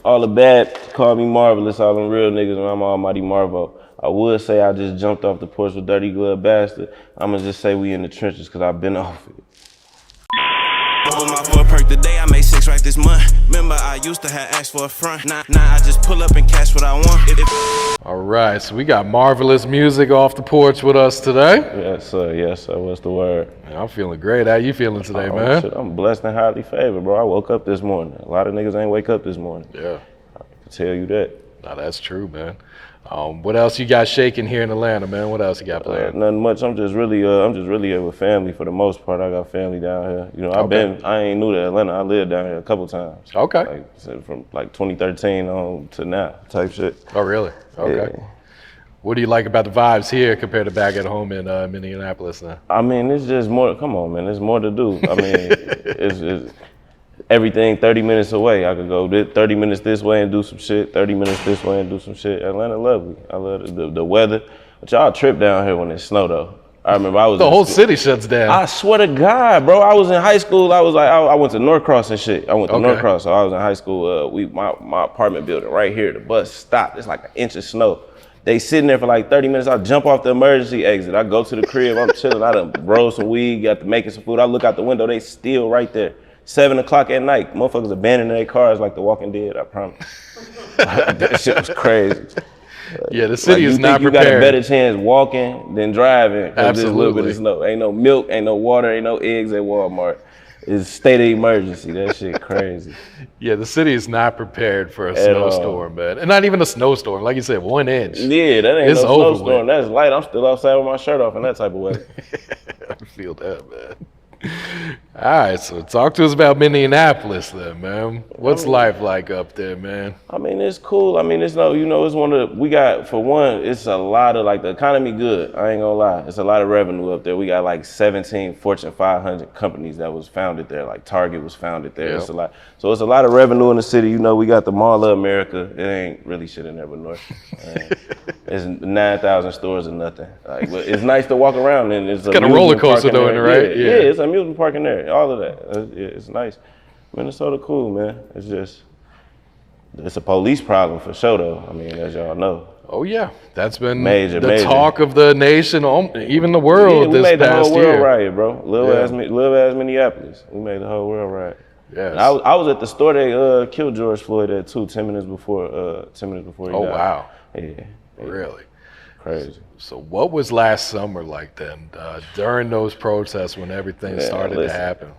all the bad call me Marvelous, all them real niggas, and I'm Almighty Marvo. I would say I just jumped off the porch with Dirty Glove Bastard. I'ma just say we in the trenches because I've been off it. Over my for a perk today, I made 6 right this month. Remember, I used to have asked for a front. Now I just pull up and cash what I want. All right, so we got marvelous music off the porch with us today. Yes, sir. What's the word? Man, I'm feeling great. How you feeling today, man? Shit, I'm blessed and highly favored, bro. I woke up this morning. A lot of niggas ain't wake up this morning. Yeah. I can tell you that. No, that's true, man. What else you got shaking here in Atlanta, man? What else you got planned? Nothing much. I'm just really here with family for the most part. I got family down here. You know, I ain't new to Atlanta. I lived down here a couple times. Okay. Like, from like 2013 on to now type shit. Oh, really? Okay. Yeah. What do you like about the vibes here compared to back at home in Minneapolis now? I mean, it's just more, come on, man. There's more to do. I mean, it's everything 30 minutes away. I could go 30 minutes this way and do some shit, 30 minutes this way and do some shit. Atlanta lovely. I love the weather. But y'all trip down here when it snow though. I remember I was the whole city shuts down. I swear to God, bro. I was in high school. I was like, I went to Norcross and shit. I went to Norcross, so I was in high school. My apartment building right here, the bus stopped. It's like an inch of snow. They sitting there for like 30 minutes. I jump off the emergency exit. I go to the crib. I'm chilling. I done roll some weed, got to making some food. I look out the window. They still right there. 7 o'clock at night. Motherfuckers abandoning their cars like The Walking Dead, I promise. That shit was crazy. Yeah, the city is not prepared. You got a better chance walking than driving. Absolutely. There's a little bit of snow. Ain't no milk, ain't no water, ain't no eggs at Walmart. It's state of emergency. That shit crazy. Yeah, the city is not prepared for a snowstorm, man. And not even a snowstorm. Like you said, 1 inch. Yeah, that ain't it's no snowstorm. That's light. I'm still outside with my shirt off in that type of weather. I feel that, man. All right, so talk to us about Minneapolis then, man. What's life like up there, man? I mean, it's cool. I mean, it's it's one of the, we got, for one, it's a lot of, like, the economy good. I ain't gonna lie. It's a lot of revenue up there. We got like 17 Fortune 500 companies that was founded there. Like Target was founded there. Yep. It's a lot. So it's a lot of revenue in the city. You know, we got the Mall of America. It ain't really shit in there but north. It's 9,000 stores or nothing. Like, but it's nice to walk around and it's got a roller coaster though in there, right? Yeah, it's an amusement park in there. All of that. It's nice. Minnesota cool, man. It's just, it's a police problem for sure though. I mean, as y'all know. Oh yeah, that's been major talk of the nation, even the world. We made the whole world year. riot, bro. Little ass Minneapolis. We made the whole world riot. Yes. I was at the store they killed George Floyd at too. 10 minutes before he died. Oh wow. Yeah. Really? Crazy. So what was last summer like then, during those protests when everything started to happen?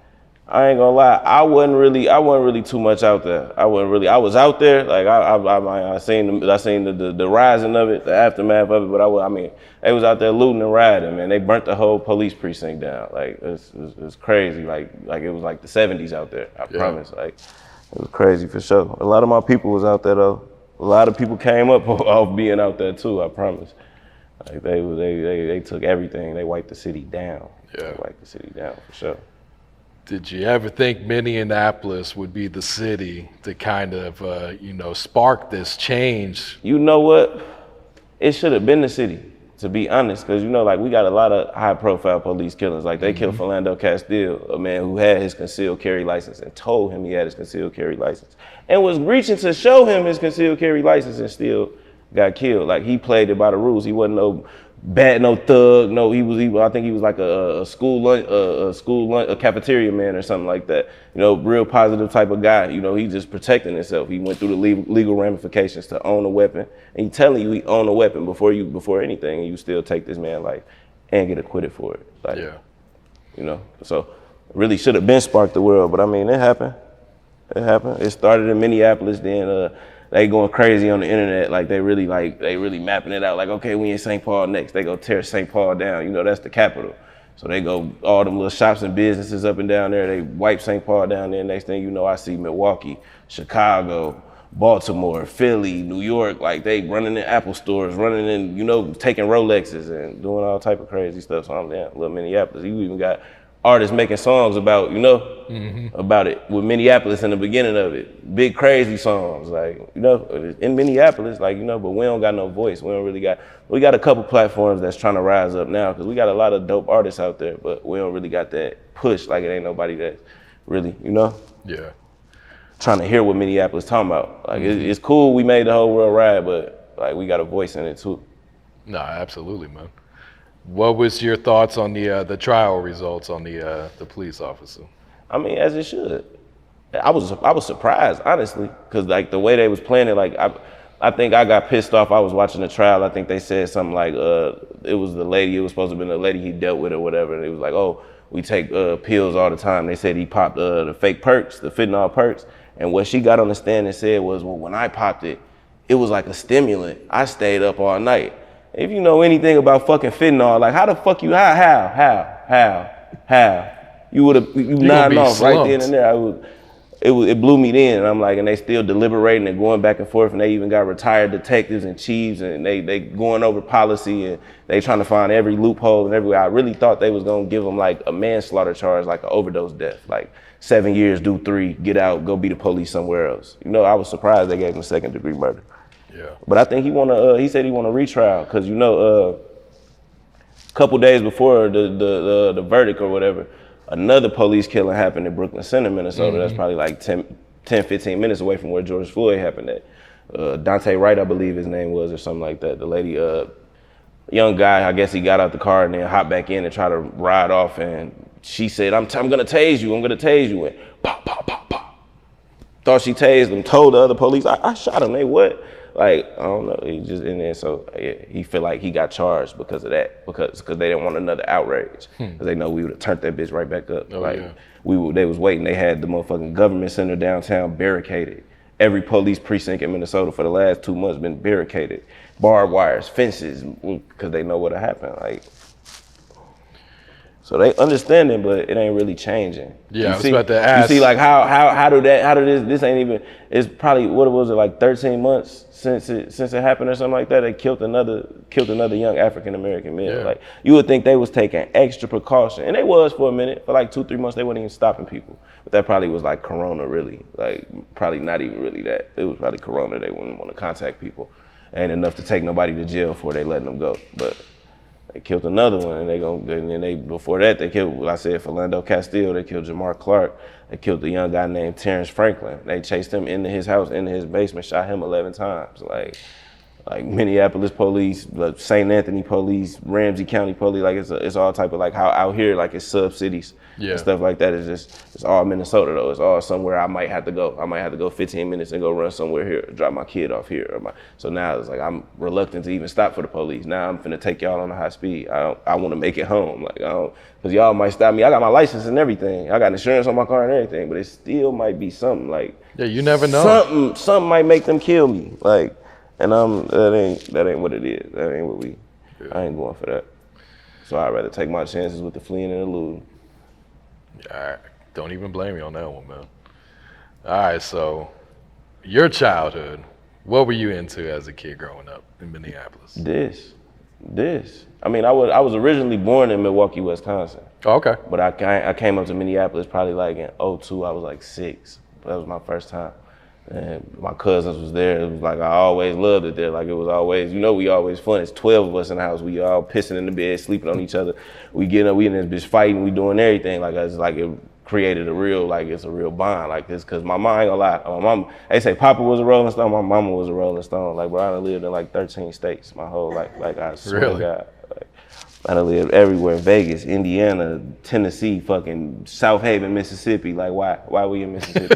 I ain't gonna lie, I wasn't really too much out there. I was out there, like I seen the rising of it, the aftermath of it, but I mean, they was out there looting and rioting, man. They burnt the whole police precinct down. Like it's crazy. Like it was like the 70s out there. I promise. Like it was crazy for sure. A lot of my people was out there though. A lot of people came up off being out there too, I promise. Like they took everything. They wiped the city down. Yeah. They wiped the city down for sure. Did you ever think Minneapolis would be the city to kind of, spark this change? You know what? It should have been the city, to be honest, because, like, we got a lot of high-profile police killings. Like, they killed Philando Castile, a man who had his concealed carry license and told him he had his concealed carry license and was reaching to show him his concealed carry license and still got killed. Like, he played it by the rules. He wasn't no thug. No, I think he was like a school lunch, a cafeteria man or something like that. Real positive type of guy. He just protecting himself. He went through the legal ramifications to own a weapon, and he telling you he own a weapon before anything, and you still take this man life and get acquitted for it. Like, yeah. So really should have been sparked the world, but I mean, it happened. It started in Minneapolis, then they going crazy on the internet, like they really mapping it out. Like, okay, we in St. Paul next. They go tear St. Paul down. That's the capital. So they go all them little shops and businesses up and down there. They wipe St. Paul down there. Next thing you know, I see Milwaukee, Chicago, Baltimore, Philly, New York. Like they running in Apple stores, running in, taking Rolexes and doing all type of crazy stuff. So I'm down, little Minneapolis. You even got artists making songs about, about it with Minneapolis in the beginning of it. Big crazy songs, like, in Minneapolis, like, but we don't got no voice. We got a couple platforms that's trying to rise up now because we got a lot of dope artists out there, but we don't really got that push. Like it ain't nobody that really, Yeah. trying to hear what Minneapolis talking about. Like it's cool we made the whole world ride, but like we got a voice in it too. No, absolutely, man. What was your thoughts on the trial results on the police officer? I mean, as it should. I was surprised, honestly, because like the way they was playing it, like I think I got pissed off. I was watching the trial. I think they said something like it was the lady. It was supposed to have been the lady he dealt with or whatever. And it was like, oh, we take pills all the time. They said he popped the fake perks, the fentanyl perks. And what she got on the stand and said was, well, when I popped it, it was like a stimulant. I stayed up all night. If you know anything about fucking fentanyl, like how the fuck you, how? You nodding off right then and there. It blew me then, and I'm like, and they still deliberating and going back and forth, and they even got retired detectives and chiefs, and they going over policy, and they trying to find every loophole and everywhere. I really thought they was gonna give them like a manslaughter charge, like an overdose death, like 7 years, do 3, get out, go be the police somewhere else. You know, I was surprised they gave him second-degree murder. Yeah. But I think he said he want a retrial, because you know, a couple days before the verdict or whatever, another police killing happened in Brooklyn Center, Minnesota. That's probably like 10, 15 minutes away from where George Floyd happened at. Dante Wright, I believe his name was, or something like that. The lady, young guy, I guess he got out the car and then hopped back in and tried to ride off, and she said, I'm gonna tase you, and pop, pop, pop, pop. Thought she tased him, told the other police, I shot him, they what? Like, I don't know, he just in there, so yeah, he feel like he got charged because of that, because they didn't want another outrage, because they know we would have turned that bitch right back up. They was waiting, they had the motherfucking government center downtown barricaded. Every police precinct in Minnesota for the last 2 months been barricaded. Barbed wires, fences, because they know what'll happen, like. So they understanding, but it ain't really changing. Yeah, I was about to ask. You see, like how did this ain't even, it's probably, what was it, like 13 months since it happened or something like that. They killed another young African-American male. Yeah. Like you would think they was taking extra precaution, and they was for a minute. For like 2-3 months, they weren't even stopping people. But that probably was like Corona, really. Like probably not even really that. It was probably Corona. They wouldn't want to contact people. Ain't enough to take nobody to jail before they letting them go. But they killed another one, and before that they killed, well, I said, Philando Castile. They killed Jamar Clark. They killed a young guy named Terrence Franklin. They chased him into his house, into his basement, shot him 11 times. Like Minneapolis Police, like St. Anthony Police, Ramsey County Police. Like it's all type of, like how out here, like it's sub cities and stuff like that. It's all Minnesota though. It's all somewhere I might have to go. I might have to go 15 minutes and go run somewhere here, drop my kid off here. So now it's like I'm reluctant to even stop for the police. Now I'm finna take y'all on the high speed. I want to make it home. Like because y'all might stop me. I got my license and everything. I got insurance on my car and everything. But it still might be something like. Yeah, you never know. Something might make them kill me. Like. And that ain't what it is. That ain't what we. Yeah. I ain't going for that. So I'd rather take my chances with the fleeing and the looting. Yeah, don't even blame me on that one, man. All right, so your childhood, what were you into as a kid growing up in Minneapolis? This. I mean, I was originally born in Milwaukee, Wisconsin. Oh, okay. But I came up to Minneapolis probably like in 2002. I was like 6. That was my first time. And my cousins was there. It was like I always loved it there. Like it was always, we always fun. It's 12 of us in the house. We all pissing in the bed, sleeping on each other. We get up, we in this bitch fighting, we doing everything. Like it's like it created it's a real bond like this. Cause my mom, I ain't gonna lie, my mom, they say Papa was a Rolling Stone, my mama was a Rolling Stone. Like, bro, I done lived in like 13 states my whole life. Like I swear to God. I done lived everywhere, Vegas, Indiana, Tennessee, fucking South Haven, Mississippi. Like, why we in Mississippi?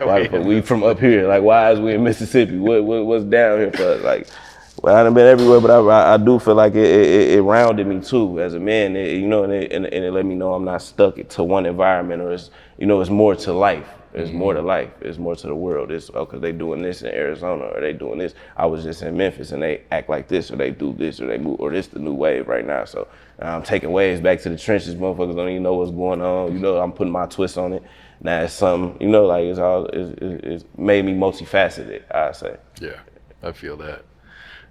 Why we from up here? Like, why is we in Mississippi? What's down here for us? Like, well, I done been everywhere, but I do feel like it rounded me too as a man, and it let me know I'm not stuck to one environment, or it's more to life. There's more to life. There's more to the world. It's because they doing this in Arizona, or they doing this. I was just in Memphis and they act like this, or they do this, or they move, or this the new wave right now. So I'm taking waves back to the trenches. Motherfuckers don't even know what's going on. I'm putting my twist on it. Now it's something, like it's made me multifaceted, I say. Yeah, I feel that.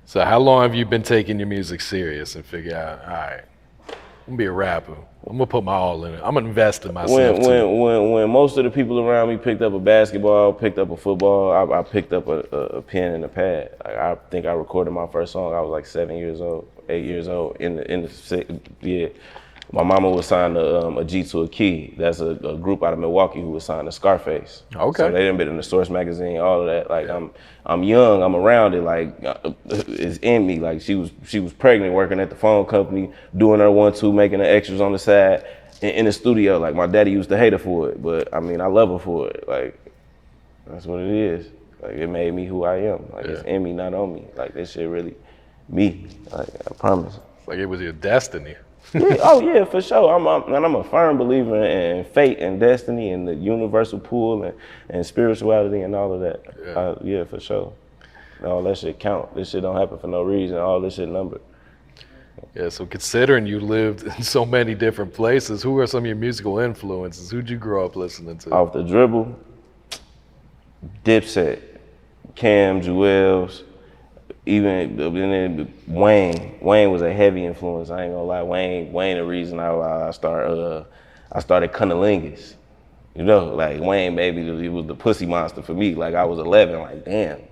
So how long have you been taking your music serious and figure out, all right, I'm gonna be a rapper. I'm gonna put my all in it. I'm gonna invest in myself. When most of the people around me picked up a basketball, picked up a football, I picked up a pen and a pad. Like I think I recorded my first song. I was like 8 years old. My mama was signed to a G to a Key. That's a group out of Milwaukee who was signed to Scarface. Okay. So they done been in the Source magazine, all of that. Like I'm young, I'm around it. Like it's in me. Like she was pregnant, working at the phone company, doing her 1-2, making the extras on the side in the studio. Like my daddy used to hate her for it, but I mean I love her for it. Like that's what it is. Like it made me who I am. Like it's in me, not on me. Like this shit really me. Like I promise. Like it was your destiny. Yeah, oh yeah, for sure. I'm a firm believer in fate and destiny and the universal pull and spirituality and all of that. Yeah, for sure. All that shit count. This shit don't happen for no reason. All this shit numbered. Yeah, so considering you lived in so many different places, who are some of your musical influences? Who'd you grow up listening to? Off the dribble, Dipset, Cam, Jewels, even Wayne. Wayne was a heavy influence. I ain't gonna lie. Wayne, the reason I started Cunnilingus. You know, like Wayne, maybe he was the pussy monster for me. Like I was 11. Like damn,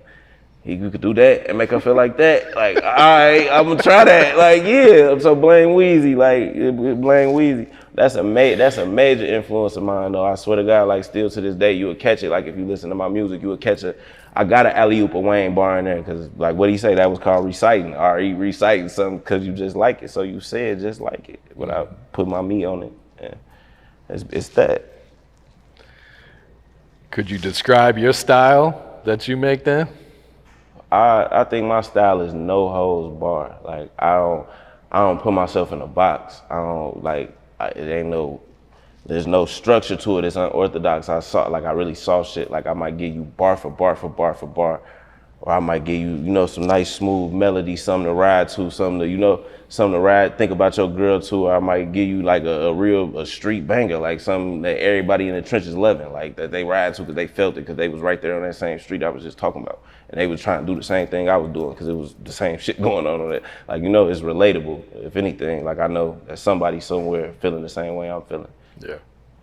he could do that and make her feel like that. Like all right, I'm gonna try that. Like yeah. So blame Weezy. Like blame Weezy. That's a major influence of mine though. I swear to God, like still to this day, you would catch it. Like if you listen to my music, you would catch it. I got an alley-oop a Wayne bar in there because like what he say, that was called reciting. Reciting something because you just like it. So you say it just like it without putting my me on it. Yeah. It's that. Could you describe your style that you make then? I think my style is no holds bar. Like I don't put myself in a box. I don't like there's no structure to it. It's unorthodox. I really saw shit. Like I might give you bar for bar for bar for bar, or I might give you, some nice smooth melody, something to ride to, something to ride. Think about your girl too. Or I might give you like a real street banger, like something that everybody in the trenches loving, like that they ride to because they felt it, because they was right there on that same street I was just talking about, and they was trying to do the same thing I was doing because it was the same shit going on it. Like it's relatable. If anything, like I know that somebody somewhere feeling the same way I'm feeling. Yeah,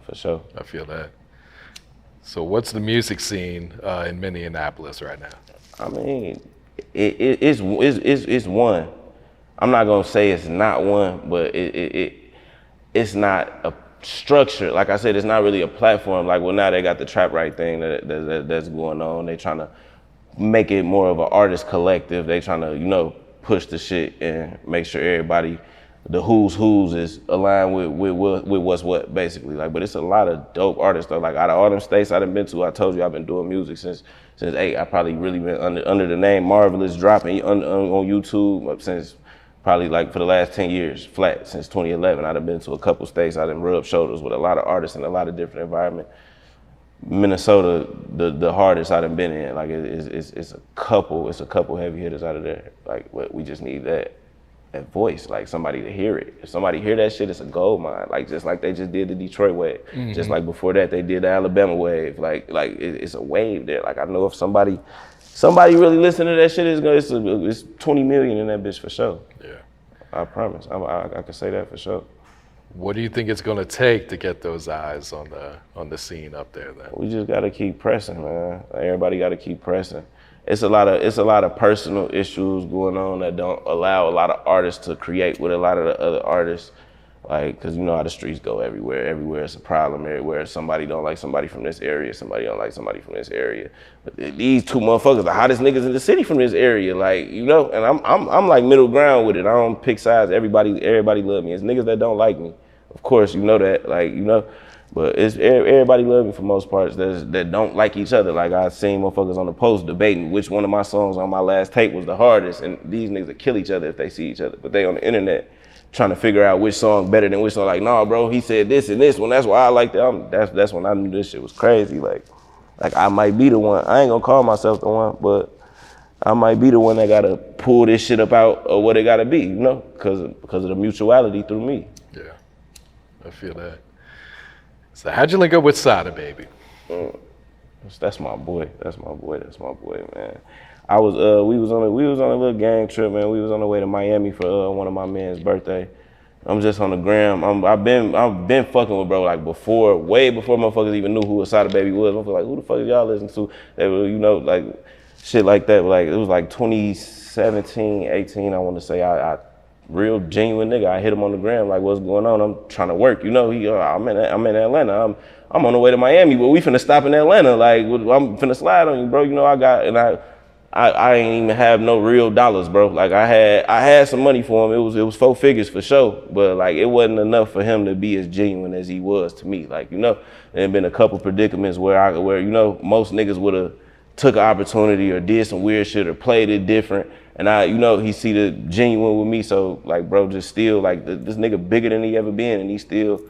for sure. I feel that. So what's the music scene in Minneapolis right now? I mean, it's one. I'm not gonna say it's not one, but it's not a structure. Like I said, it's not really a platform. Like now they got the trap right thing that's going on. They trying to make it more of an artist collective. They trying to push the shit and make sure everybody, the who's is aligned with what's what, basically. Like, but it's a lot of dope artists though. Like out of all them states I've been to, I told you I've been doing music since 8. I probably really been under the name Marvelous, dropping on YouTube since probably like for the last 10 years, flat, since 2011. I've been to a couple states. I done rubbed shoulders with a lot of artists in a lot of different environments. Minnesota, the hardest I done been in. Like it's a couple heavy hitters out of there. Like we just need that voice, like somebody to hear it. If somebody hear that shit, it's a gold mine. Like just like they just did the Detroit wave. Mm-hmm. Just like before that they did the Alabama wave. Like it's a wave there. Like I know if somebody really listen to that shit, it's 20 million in that bitch for sure. Yeah, I promise. I can say that for sure. What do you think it's gonna take to get those eyes on the scene up there then? We just gotta keep pressing, man. Like, everybody gotta keep pressing. It's a lot of personal issues going on that don't allow a lot of artists to create with a lot of the other artists. Like, cause you know how the streets go everywhere. Everywhere it's a problem. Everywhere somebody don't like somebody from this area. Somebody don't like somebody from this area. But these two motherfuckers, the hottest niggas in the city from this area. Like, and I'm like middle ground with it. I don't pick sides. Everybody love me. It's niggas that don't like me. Of course, you know that. Like, but it's everybody love me for most parts that don't like each other. Like I seen motherfuckers on the post debating which one of my songs on my last tape was the hardest, and these niggas will kill each other if they see each other. But they on the internet trying to figure out which song better than which song. Like, nah, bro, he said this and this one. That's why I like that. That's when I knew this shit was crazy. Like I might be the one. I ain't gonna call myself the one, but I might be the one that gotta pull this shit up out of what it gotta be, because of the mutuality through me. Yeah, I feel that. So how'd you link up with Sada Baby? That's my boy. That's my boy, man. We was on a little gang trip, man. We was on the way to Miami for one of my man's birthday. I'm just on the gram. I've been fucking with bro like before, way before motherfuckers even knew who a Sada Baby was. I'm like, who the fuck is y'all listening to? They were, like shit like that. Like it was like 2017, 18. I want to say I real genuine nigga. I hit him on the gram like, what's going on? I'm trying to work. You know, I'm in Atlanta. I'm on the way to Miami, but we finna stop in Atlanta. Like, I'm finna slide on you, bro. You know, I ain't even have no real dollars, bro. Like I had some money for him. It was 4 figures for sure, but like it wasn't enough for him to be as genuine as he was to me. Like, you know, there had been a couple predicaments where you know, most niggas would have took an opportunity or did some weird shit or played it different. And you know, he see the genuine with me. So like, bro, just still like this nigga bigger than he ever been, and he still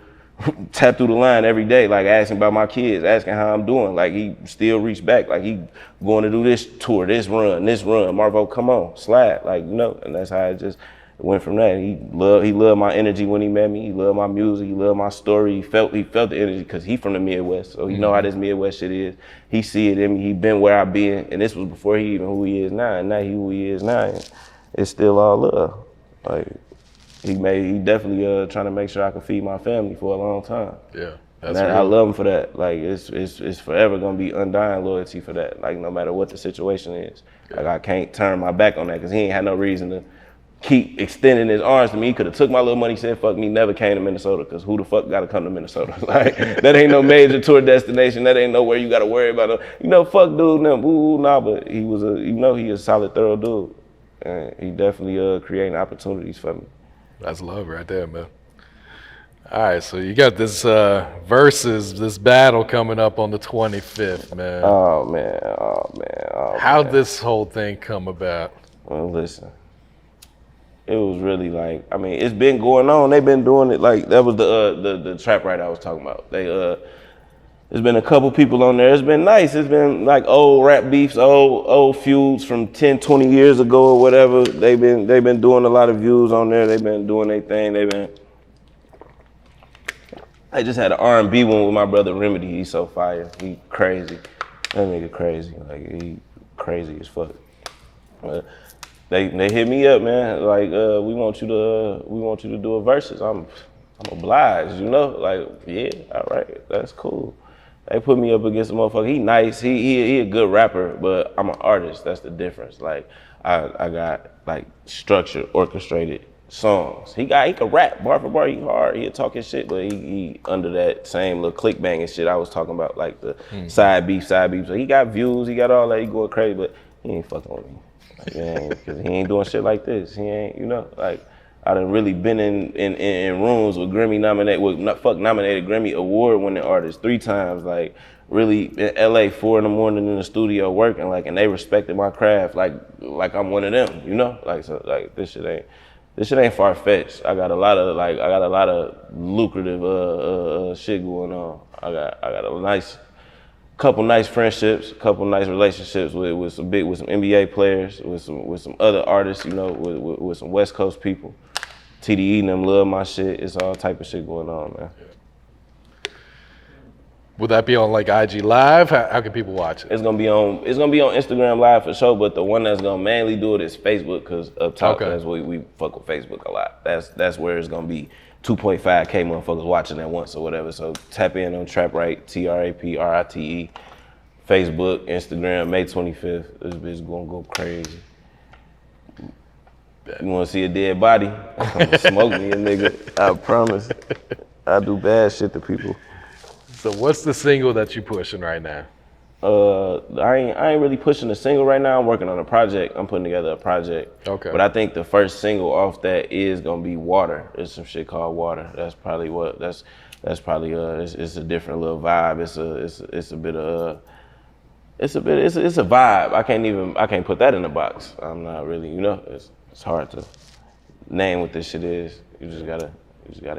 tap through the line every day, like asking about my kids, asking how I'm doing. Like he still reached back, like he going to do this tour, this run. Marvo, come on, slide, like, you know. And that's how it just went from that. He loved my energy when he met me. He loved my music. He loved my story. He felt the energy because he from the Midwest, so he know how this Midwest shit is. He see it in me. He been where I been, and this was before he even who he is now. And now he who he is now. And it's still all love. Like he definitely trying to make sure I can feed my family for a long time. Yeah, that's I love him for that. Like it's forever gonna be undying loyalty for that. Like no matter what the situation is. Yeah. Like I can't turn my back on that because he ain't had no reason to keep extending his arms to me. He could have took my little money, said fuck me, never came to Minnesota, because who the fuck gotta come to Minnesota? Like that ain't no major tour destination. That ain't nowhere you gotta worry about. You know, fuck dude, nah. But he was he a solid, thorough dude, and he definitely creating opportunities for me. That's love right there, man. All right, so you got this this battle coming up on the 25th, man. Oh man. How'd this whole thing come about? Well, listen. It was really like, I mean, it's been going on. They've been doing it like, that was the trap right I was talking about. There's been a couple people on there. It's been nice. It's been like old rap beefs, old feuds from 10, 20 years ago or whatever. They've been doing a lot of views on there. They've been doing their thing. I just had an R&B one with my brother Remedy. He's so fire. He crazy. That nigga crazy. Like he crazy as fuck. They hit me up, man. Like we want you to do a versus. I'm obliged, you know. Like yeah, all right, that's cool. They put me up against a motherfucker. He nice. He a good rapper, but I'm an artist. That's the difference. Like I got like structured, orchestrated songs. He can rap bar for bar. He hard. He talking shit, but he under that same little click banging shit I was talking about, like the side beef. So he got views. He got all that. He going crazy, but he ain't fucking with me. Like, because he ain't doing shit like this. He ain't, you know, like I done really been in rooms with nominated Grammy award winning artists 3 times, like really in LA 4 in the morning in the studio working, like, and they respected my craft like I'm one of them, you know? Like so like this shit ain't far fetched. I got a lot of lucrative shit going on. I got a couple nice friendships, couple nice relationships with some NBA players, with some other artists, you know, with some West Coast people. TDE and them love my shit. It's all type of shit going on, man. Would that be on like IG Live? How can people watch it? It's gonna be on Instagram Live for sure, but the one that's gonna mainly do it is Facebook, because up top, that's where we fuck with Facebook a lot. That's where it's gonna be 2.5K motherfuckers watching at once or whatever. So tap in on Trap Right, TRAPRITE, Facebook, Instagram, May 25th. This bitch gonna go crazy. You wanna see a dead body? Smoke me a nigga, I promise. I do bad shit to people. So what's the single that you pushing right now? I ain't really pushing a single right now. I'm working on a project. I'm putting together a project. Okay. But I think the first single off that is gonna be Water. There's some shit called Water. That's probably it's a different little vibe. It's a vibe. I can't put that in a box. I'm not really, you know, it's hard to name what this shit is. You just gotta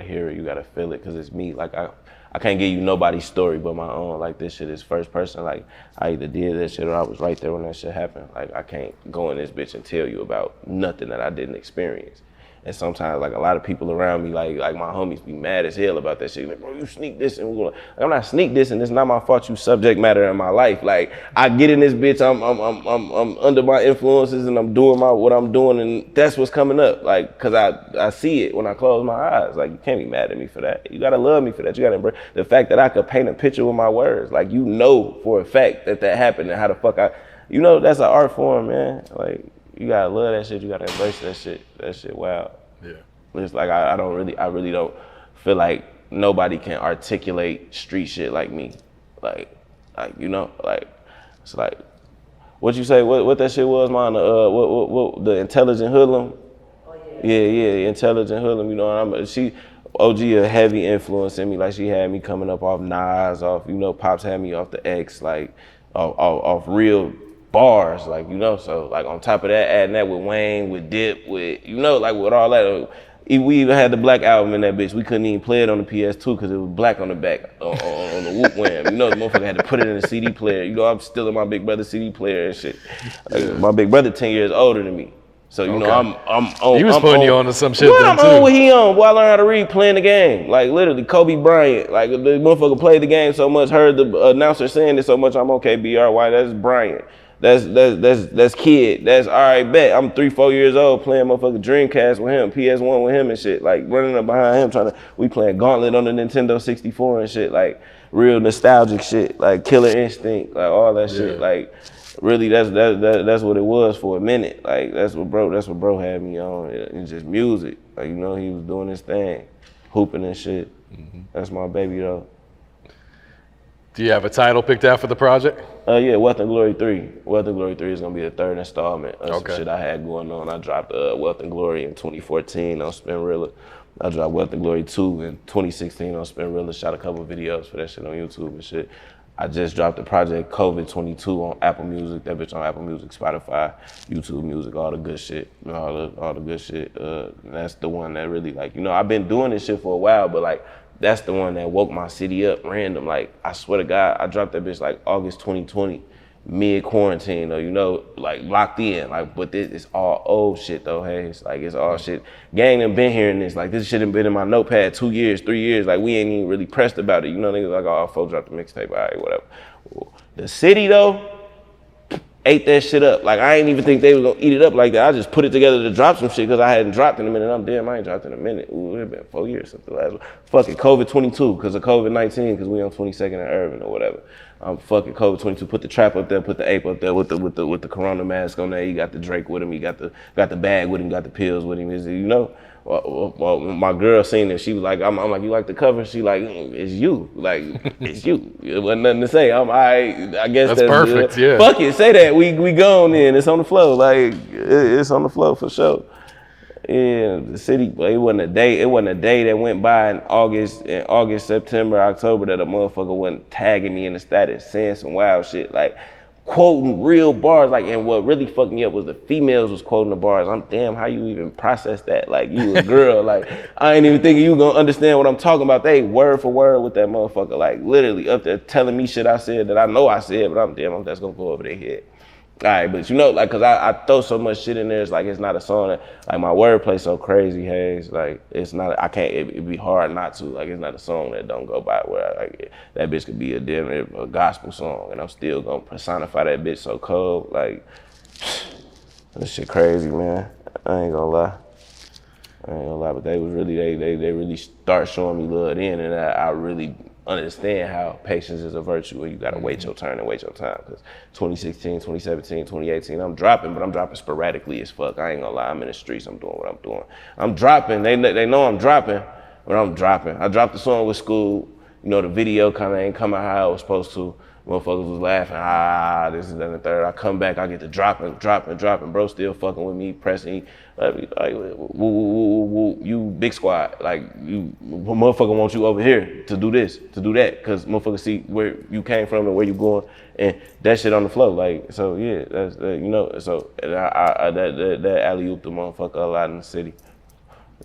hear it. You gotta feel it, because it's me. Like I can't give you nobody's story but my own. Like this shit is first person. Like I either did that shit or I was right there when that shit happened. Like I can't go in this bitch and tell you about nothing that I didn't experience. And sometimes, like, a lot of people around me, like my homies be mad as hell about that shit. Like, bro, you sneak this, and we're going, I'm not sneak this, and it's not my fault. You subject matter in my life. Like, I get in this bitch, I'm under my influences, and I'm doing what I'm doing, and that's what's coming up. Like, cause I see it when I close my eyes. Like, you can't be mad at me for that. You gotta love me for that. You gotta embrace the fact that I could paint a picture with my words. Like, you know for a fact that happened, and how the fuck you know, that's an art form, man. Like, you gotta love that shit. You gotta embrace that shit. That shit wild. Yeah. It's like I really don't feel like nobody can articulate street shit like me. Like you know, like it's like what you say, what that shit was, man, what the intelligent hoodlum? Yeah, intelligent hoodlum, you know, she OG a heavy influence in me, like she had me coming up off Nas, off, you know, Pops had me off the X, like off real bars, like, you know, so like on top of that, adding that with Wayne, with Dip, with, you know, like with all that, we even had the Black album in that bitch. We couldn't even play it on the PS2 because it was black on the back, on the whoop wham. You know, the motherfucker had to put it in a CD player. You know, I'm still in my big brother CD player and shit. Like, my big brother 10 years older than me. So, you know, I'm on. He was putting you on to some shit what then I'm too. on what he on, boy, I learned how to read playing the game. Like, literally, Kobe Bryant. Like, the motherfucker played the game so much, heard the announcer saying it so much, I'm okay, BRY, that's Bryant. That's kid. That's all right, bet. I'm 3-4 years old playing motherfucking Dreamcast with him, PS1 with him and shit. Like running up behind him we playing Gauntlet on the Nintendo 64 and shit. Like real nostalgic shit. Like Killer Instinct, like all that shit. Like really that's what it was for a minute. Like that's what bro had me on. It's just music. Like, you know, he was doing his thing, hooping and shit. That's my baby though. Do you have a title picked out for the project? Yeah, Wealth and Glory 3. Wealth and Glory 3 is gonna be the third installment of some shit I had going on. I dropped Wealth and Glory in 2014 on Spinrilla. I dropped Wealth and Glory 2 in 2016 on Spinrilla. Shot a couple videos for that shit on YouTube and shit. I just dropped the project COVID-22 on Apple Music. That bitch on Apple Music, Spotify, YouTube Music, all the good shit. All the good shit. That's the one that really, like, you know, I've been doing this shit for a while, but like, that's the one that woke my city up random. Like, I swear to God, I dropped that bitch like August 2020, mid-quarantine, though, you know, like locked in. Like, but this is all old shit though, hey. It's like, it's all shit. Gang done been hearing this. Like, this shit done been in my notepad 2 years, 3 years. Like, we ain't even really pressed about it. You know, niggas like, oh, folks dropped the mixtape, all right, whatever. The city though, ate that shit up. Like, I ain't even think they was gonna eat it up like that. I just put it together to drop some shit because I hadn't dropped in a minute. I'm damn, I ain't dropped in a minute. Ooh, it been 4 years since the last one. Fucking COVID-22 because of COVID-19 because we on 22nd and Irving or whatever. Fucking COVID-22. Put the trap up there, put the ape up there with the corona mask on there. You got the Drake with him. You got the bag with him. Got the pills with him. Is it, you know? Well, my girl seen it. She was like, I'm like, you like the cover? She like, it's you. Like, it's you. It wasn't nothing to say. I guess that's perfect. Yeah. Fuck it, say that. We gone in. It's on the flow. Like, it's on the flow for sure. Yeah, the city. It wasn't a day. It wasn't a day that went by in August, September, October that a motherfucker wasn't tagging me in the status, saying some wild shit. Like, quoting real bars, like, and what really fucked me up was the females was quoting the bars. I'm damn, how you even process that? Like, you a girl, like, I ain't even thinking you gonna understand what I'm talking about. They word for word with that motherfucker, like, literally up there telling me shit I said that I know I said, but I'm that's gonna go over their head. All right, but you know, like, cause I throw so much shit in there, it's like, it's not a song that, like, my wordplay so crazy, Haze, like, it's not, I can't, it'd be hard not to, like, it's not a song that don't go by where, like, that bitch could be a gospel song, and I'm still gonna personify that bitch so cold, like, this shit crazy, man, I ain't gonna lie, but they was really, they really start showing me love then, and I really understand how patience is a virtue and you gotta wait your turn and wait your time. Cause 2016, 2017, 2018, I'm dropping, but I'm dropping sporadically as fuck. I ain't gonna lie, I'm in the streets, I'm doing what I'm doing. I'm dropping, they know I'm dropping, but I'm dropping. I dropped the song with School, you know, the video kinda ain't coming how it was supposed to. Motherfuckers was laughing, this is that and the third. I come back, I get to dropping. Bro still fucking with me, pressing, like woo, you big squad. Like, you, motherfucker want you over here to do this, to do that, cause motherfucker see where you came from and where you going, and that shit on the flow. Like, so yeah, that's, you know, so that alley-oop the motherfucker a lot in the city.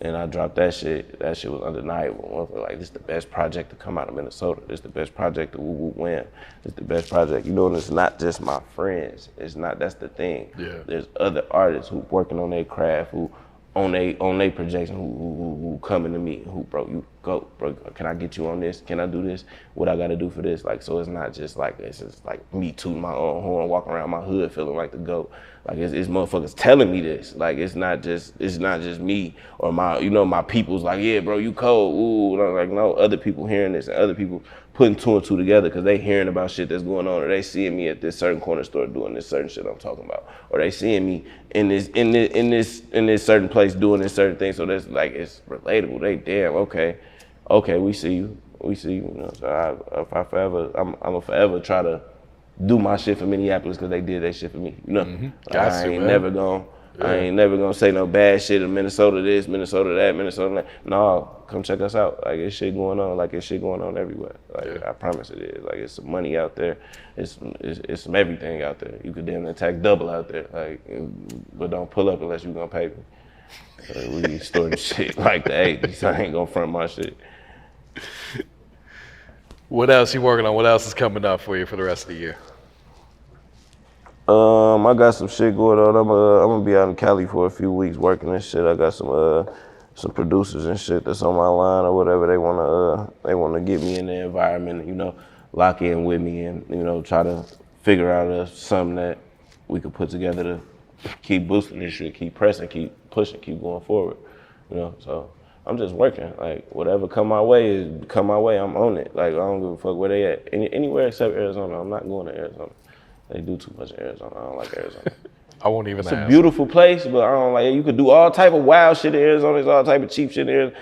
And I dropped that shit. That shit was undeniable. Like, this is the best project to come out of Minnesota. This is the best project to win. This is the best project. You know, and it's not just my friends. It's not, that's the thing. Yeah. There's other artists who working on their craft, who on their projection, who coming to me, who, bro, you go, bro, can I get you on this? Can I do this? What I gotta do for this? Like, so it's not just like, it's just like me tooting my own horn, walking around my hood feeling like the GOAT. Like, it's motherfuckers telling me this. Like, it's not just me or my, you know, my people's like, yeah, bro, you cold, ooh. And I'm like, no, other people hearing this and other people putting two and two together because they hearing about shit that's going on, or they seeing me at this certain corner store doing this certain shit I'm talking about, or they seeing me in this certain place doing this certain thing. So that's like, it's relatable. They damn, okay, we see you, you know. So I'm gonna forever try to do my shit for Minneapolis because they did that shit for me, you know. I ain't never gonna say no bad shit in Minnesota this, Minnesota that, Minnesota that. No, come check us out. Like, it's shit going on. Like, it's shit going on everywhere. Like, I promise it is. Like, it's some money out there. It's some everything out there. You could damn attack double out there. Like, but don't pull up unless you gonna pay me. We storing shit like the 80s. I ain't gonna front my shit. What else you working on? What else is coming up for you for the rest of the year? I got some shit going on. I'm gonna be out in Cali for a few weeks working this shit. I got some producers and shit that's on my line or whatever. They wanna get me in the environment, you know, lock in with me and, you know, try to figure out something that we could put together to keep boosting this shit, keep pressing, keep pushing, keep going forward, you know. So I'm just working. Like, whatever come my way, I'm on it. Like, I don't give a fuck where they at. Anywhere except Arizona. I'm not going to Arizona. They do too much in Arizona. I don't like Arizona. I won't even ask. It's a beautiful place, but I don't like it. You could do all type of wild shit in Arizona. There's all type of cheap shit in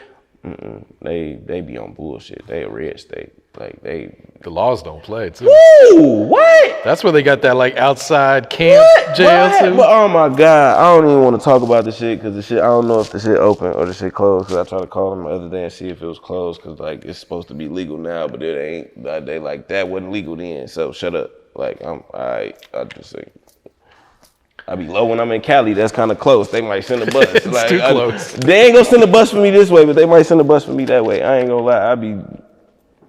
Arizona. They be on bullshit. They a red state. Like, the laws don't play too. Woo! What? That's where they got that like outside camp jail too. But oh my God, I don't even want to talk about the shit because the shit, I don't know if the shit open or the shit closed. Cause I tried to call them the other day and see if it was closed because like it's supposed to be legal now, but it ain't. They like that wasn't legal then. So shut up. Like, I just think I be low when I'm in Cali. That's kind of close. They might send a bus. It's like, too close. They ain't gonna send a bus for me this way, but they might send a bus for me that way. I ain't gonna lie. I be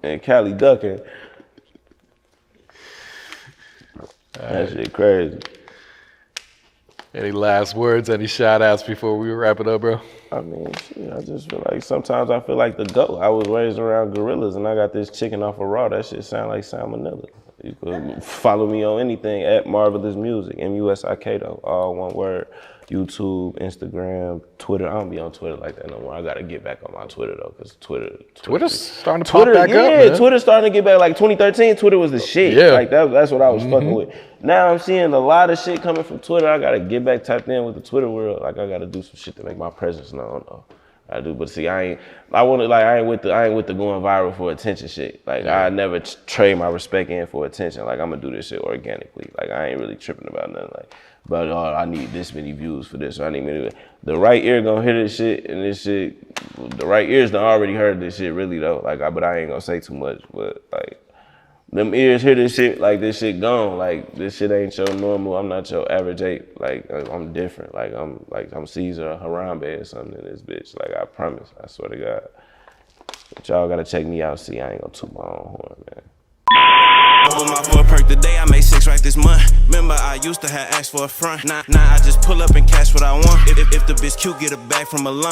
in Cali ducking. That shit crazy. Any last words? Any shout outs before we wrap it up, bro? I mean, shit, I just feel like sometimes I feel like the GOAT. I was raised around gorillas and I got this chicken off of raw. That shit sound like salmonella. You could follow me on anything at Marvelous Music, MUSIK though, all one word. YouTube, Instagram, Twitter. I don't be on Twitter like that no more. I gotta get back on my Twitter though, cause Twitter's starting to pop back up, man. Twitter's starting to get back. Like 2013, Twitter was the shit. Yeah. Like that's what I was fucking with. Now I'm seeing a lot of shit coming from Twitter. I gotta get back tapped in with the Twitter world. Like, I gotta do some shit to make my presence known though. I do, but see, I ain't with the going viral for attention shit. Like, I never trade my respect in for attention. Like, I'm gonna do this shit organically. Like, I ain't really tripping about nothing. Like, but I need this many views for this. Or I need the right ear gonna hear this shit, and this shit, the right ears done already heard this shit really though. Like, but I ain't gonna say too much. But like, them ears hear this shit, like this shit gone. Like, this shit ain't your normal. I'm not your average ape. Like, I'm different. Like, I'm Caesar or Harambe or something in this bitch. Like, I promise. I swear to God. But y'all gotta check me out. See, I ain't gonna toot my own horn, man. On my four perk today, I made 6 right this month. Remember, I used to have asked for a front. Now I just pull up and cash what I want. If the bitch cute, get a bag from a line.